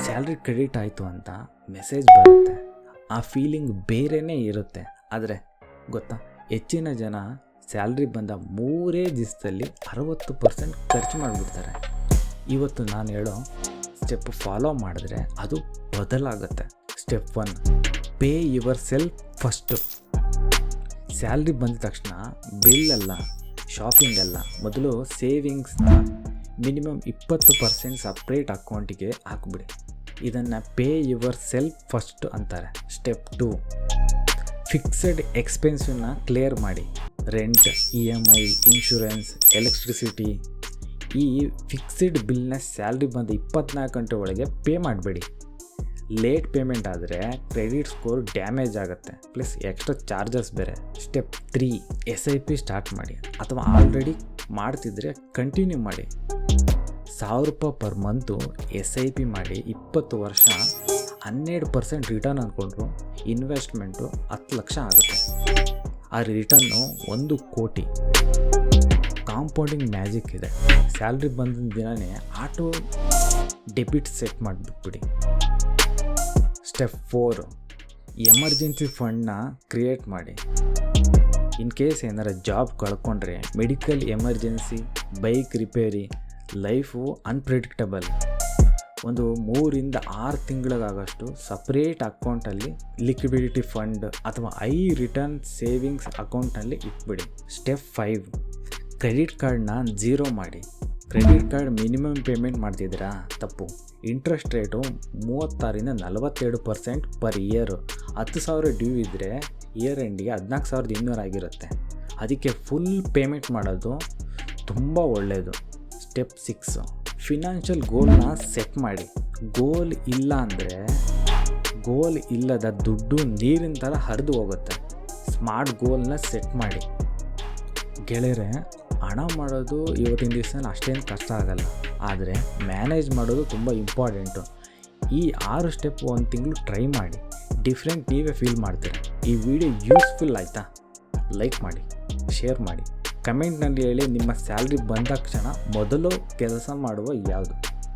Salary credit ಆಯಿತು ಅಂತ message ಬರುತ್ತೆ. ಆ ಫೀಲಿಂಗ್ ಬೇರೆಯೇ ಇರುತ್ತೆ. ಆದರೆ ಗೊತ್ತಾ, ಹೆಚ್ಚಿನ ಜನ ಸ್ಯಾಲ್ರಿ ಬಂದ 3 ದಿವಸದಲ್ಲಿ 60% ಖರ್ಚು ಮಾಡಿಬಿಡ್ತಾರೆ. ಇವತ್ತು ನಾನು ಹೇಳೋ ಸ್ಟೆಪ್ ಫಾಲೋ ಮಾಡಿದ್ರೆ ಅದು ಬದಲಾಗುತ್ತೆ. Step 1, pay yourself first. Salary ಬಂದ ತಕ್ಷಣ ಬಿಲ್ ಶಾಪಿಂಗ್ ಅಲ್ಲ, ಮೊದಲು ಸೇವಿಂಗ್ಸ್ನ ಮಿನಿಮಮ್ 20% ಸಪ್ರೇಟ್ ಅಕೌಂಟಿಗೆ ಹಾಕ್ಬಿಡಿ. ಇದನ್ನು ಪೇ ಯುವರ್ ಸೆಲ್ಫ್ ಫಸ್ಟ್ ಅಂತಾರೆ. ಸ್ಟೆಪ್ 2, ಫಿಕ್ಸೆಡ್ ಎಕ್ಸ್ಪೆನ್ಸನ್ನ ಕ್ಲಿಯರ್ ಮಾಡಿ. Rent, EMI, insurance, electricity. ಈ ಫಿಕ್ಸೆಡ್ ಬಿಲ್ನ ಸ್ಯಾಲ್ರಿ ಬಂದ 24 ಗಂಟೆ ಒಳಗೆ ಪೇ ಮಾಡಬೇಡಿ. ಲೇಟ್ ಪೇಮೆಂಟ್ ಆದರೆ ಕ್ರೆಡಿಟ್ ಸ್ಕೋರ್ ಡ್ಯಾಮೇಜ್ ಆಗುತ್ತೆ, ಪ್ಲಸ್ ಎಕ್ಸ್ಟ್ರಾ ಚಾರ್ಜಸ್ ಬೇರೆ. ಸ್ಟೆಪ್ 3, SIP ಸ್ಟಾರ್ಟ್ ಮಾಡಿ, ಅಥವಾ ಆಲ್ರೆಡಿ ಮಾಡ್ತಿದ್ರೆ ಕಂಟಿನ್ಯೂ ಮಾಡಿ. 1000 ರೂಪಾಯಿ ಪರ್ ಮಂತು SIP ಮಾಡಿ 20 ವರ್ಷ 12% ರಿಟರ್ನ್ ಅಂದ್ಕೊಂಡ್ರು ಇನ್ವೆಸ್ಟ್ಮೆಂಟು 10 ಲಕ್ಷ ಆಗುತ್ತೆ. ಆ ರಿಟರ್ನು 1 ಕೋಟಿ. ಕಾಂಪೌಂಡಿಂಗ್ ಮ್ಯಾಜಿಕ್ ಇದೆ. ಸ್ಯಾಲ್ರಿ ಬಂದ ದಿನವೇ ಆಟೋ ಡೆಬಿಟ್ ಸೆಟ್ ಮಾಡಿಬಿಟ್ಬಿಡಿ. ಸ್ಟೆಪ್ 4, ಎಮರ್ಜೆನ್ಸಿ ಫಂಡ್ನ ಕ್ರಿಯೇಟ್ ಮಾಡಿ. ಇನ್ ಕೇಸ್ ಏನಾರ ಜಾಬ್ ಕಳ್ಕೊಂಡ್ರೆ, medical emergency, bike repair, life unpredictable, ಒಂದು 3 ಇಂದ 6 ತಿಂಗಳಿಗಾಗಷ್ಟು ಸಪ್ರೇಟ್ ಅಕೌಂಟಲ್ಲಿ ಲಿಕ್ವಿಡಿಟಿ ಫಂಡ್ ಅಥವಾ ರಿಟರ್ನ್ ಸೇವಿಂಗ್ಸ್ ಅಕೌಂಟಲ್ಲಿ ಇಟ್ಬಿಡಿ. ಸ್ಟೆಪ್ 5, ಕ್ರೆಡಿಟ್ ಕಾರ್ಡ್ನ 0 ಮಾಡಿ. ಕ್ರೆಡಿಟ್ ಕಾರ್ಡ್ ಮಿನಿಮಮ್ ಪೇಮೆಂಟ್ ಮಾಡ್ತಿದ್ದೀರಾ? ತಪ್ಪು. ಇಂಟ್ರೆಸ್ಟ್ ರೇಟು 36 ಇಂದ 42% ಪರ್ ಇಯರು. 10,000 ಡ್ಯೂ ಇದ್ದರೆ ಇಯರ್ ಎಂಡಿಗೆ 14,200 ಆಗಿರುತ್ತೆ. ಅದಕ್ಕೆ ಫುಲ್ ಪೇಮೆಂಟ್ ಮಾಡೋದು ತುಂಬ ಒಳ್ಳೆಯದು. ಸ್ಟೆಪ್ 6, ಫಿನಾನ್ಷಿಯಲ್ ಗೋಲ್ನ ಸೆಟ್ ಮಾಡಿ. ಗೋಲ್ ಇಲ್ಲದ ದುಡ್ಡು ನೀರಿನ ಥರ ಹರಿದು ಹೋಗುತ್ತೆ. ಸ್ಮಾರ್ಟ್ ಗೋಲ್ನ ಸೆಟ್ ಮಾಡಿ. ಗೆಳೆಯರೆ, ಹಣ ಮಾಡೋದು ಇವತ್ತಿನ ದಿವಸ ಅಷ್ಟೇನು ಕಷ್ಟ ಆಗಲ್ಲ, ಆದರೆ ಮ್ಯಾನೇಜ್ ಮಾಡೋದು ತುಂಬ ಇಂಪಾರ್ಟೆಂಟು. ಈ 6 ಸ್ಟೆಪ್ 1 ತಿಂಗಳು ಟ್ರೈ ಮಾಡಿ. ಡಿಫ್ರೆಂಟ್ ನೀವೇ ಫೀಲ್ ಮಾಡ್ತೀರ. ಈ ವಿಡಿಯೋ ಯೂಸ್ಫುಲ್ ಆಯಿತಾ? ಲೈಕ್ ಮಾಡಿ, ಶೇರ್ ಮಾಡಿ, ಕಮೆಂಟ್ನಲ್ಲಿ ಹೇಳಿ ನಿಮ್ಮ ಸ್ಯಾಲ್ರಿ ಬಂದ ತಕ್ಷಣ ಮೊದಲು ಕೆಲಸ ಮಾಡುವ ಯಾವುದು.